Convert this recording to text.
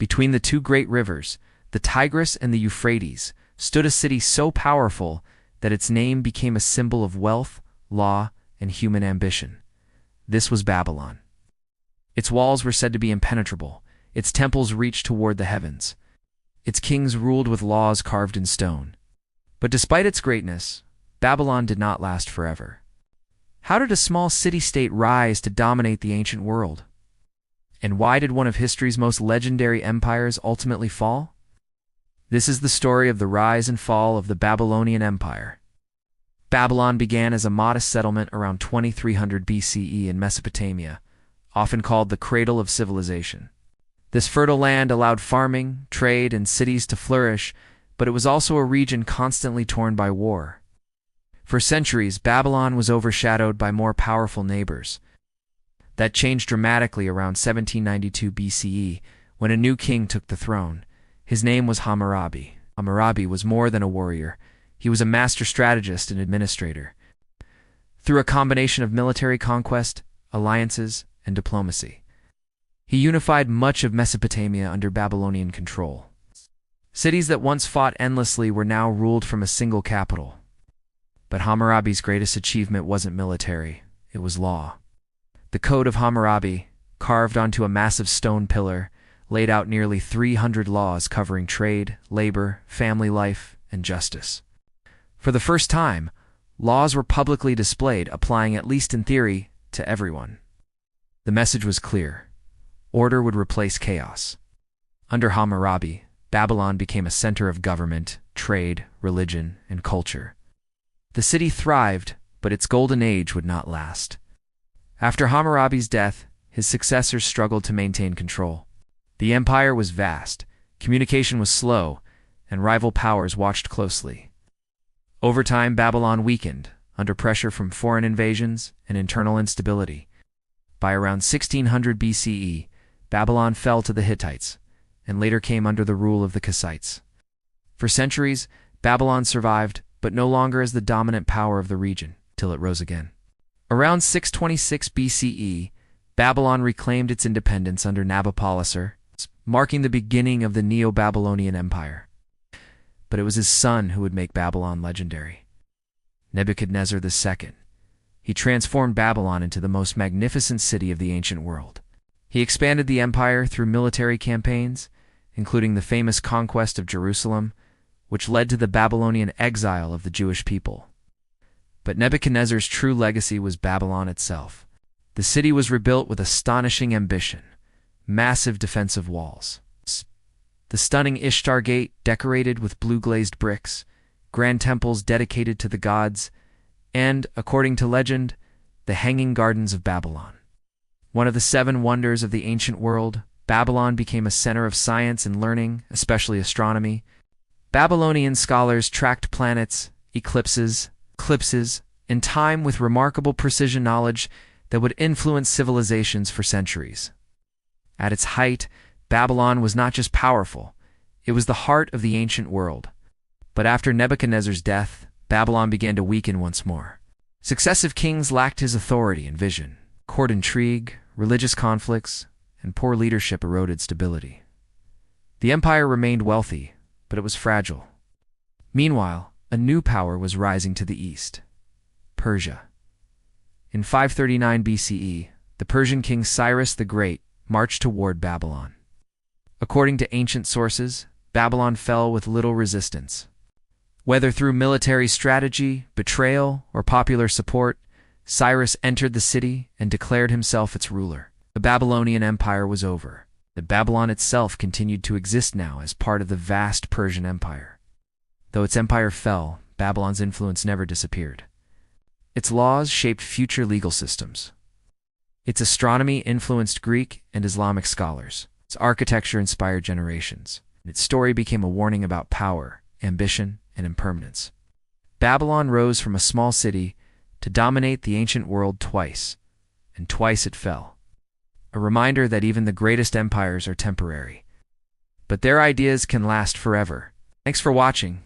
Between the two great rivers, the Tigris and the Euphrates, stood a city so powerful that its name became a symbol of wealth, law, and human ambition. This was Babylon. Its walls were said to be impenetrable, its temples reached toward the heavens. Its kings ruled with laws carved in stone. But despite its greatness, Babylon did not last forever. How did a small city-state rise to dominate the ancient world? And why did one of history's most legendary empires ultimately fall? This is the story of the rise and fall of the Babylonian Empire. Babylon began as a modest settlement around 2300 BCE in Mesopotamia, often called the cradle of civilization. This fertile land allowed farming, trade, and cities to flourish, but it was also a region constantly torn by war. For centuries, Babylon was overshadowed by more powerful neighbors. That changed dramatically around 1792 BCE, when a new king took the throne. His name was Hammurabi. Hammurabi was more than a warrior. He was a master strategist and administrator. Through a combination of military conquest, alliances, and diplomacy, he unified much of Mesopotamia under Babylonian control. Cities that once fought endlessly were now ruled from a single capital. But Hammurabi's greatest achievement wasn't military, it was law. The Code of Hammurabi, carved onto a massive stone pillar, laid out nearly 300 laws covering trade, labor, family life, and justice. For the first time, laws were publicly displayed, applying, at least in theory, to everyone. The message was clear. Order would replace chaos. Under Hammurabi, Babylon became a center of government, trade, religion, and culture. The city thrived, but its golden age would not last. After Hammurabi's death, his successors struggled to maintain control. The empire was vast, communication was slow, and rival powers watched closely. Over time, Babylon weakened, under pressure from foreign invasions and internal instability. By around 1600 BCE, Babylon fell to the Hittites, and later came under the rule of the Kassites. For centuries, Babylon survived, but no longer as the dominant power of the region, till it rose again. Around 626 BCE, Babylon reclaimed its independence under Nabopolassar, marking the beginning of the Neo-Babylonian Empire. But it was his son who would make Babylon legendary. Nebuchadnezzar II. He transformed Babylon into the most magnificent city of the ancient world. He expanded the empire through military campaigns, including the famous conquest of Jerusalem, which led to the Babylonian exile of the Jewish people. But Nebuchadnezzar's true legacy was Babylon itself. The city was rebuilt with astonishing ambition, massive defensive walls, the stunning Ishtar Gate decorated with blue-glazed bricks, grand temples dedicated to the gods, and, according to legend, the Hanging Gardens of Babylon. One of the 7 wonders of the ancient world, Babylon became a center of science and learning, especially astronomy. Babylonian scholars tracked planets, eclipses, in time with remarkable precision knowledge that would influence civilizations for centuries. At its height, Babylon was not just powerful, it was the heart of the ancient world. But after Nebuchadnezzar's death, Babylon began to weaken once more. Successive kings lacked his authority and vision. Court intrigue, religious conflicts, and poor leadership eroded stability. The empire remained wealthy, but it was fragile. Meanwhile, a new power was rising to the east: Persia. In 539 BCE, the Persian king Cyrus the Great marched toward Babylon. According to ancient sources, Babylon fell with little resistance. Whether through military strategy, betrayal, or popular support, Cyrus entered the city and declared himself its ruler. The Babylonian Empire was over. But Babylon itself continued to exist now as part of the vast Persian Empire. Though its empire fell, Babylon's influence never disappeared. Its laws shaped future legal systems. Its astronomy influenced Greek and Islamic scholars. Its architecture inspired generations. Its story became a warning about power, ambition, and impermanence. Babylon rose from a small city to dominate the ancient world twice, and twice it fell. A reminder that even the greatest empires are temporary, but their ideas can last forever. Thanks for watching.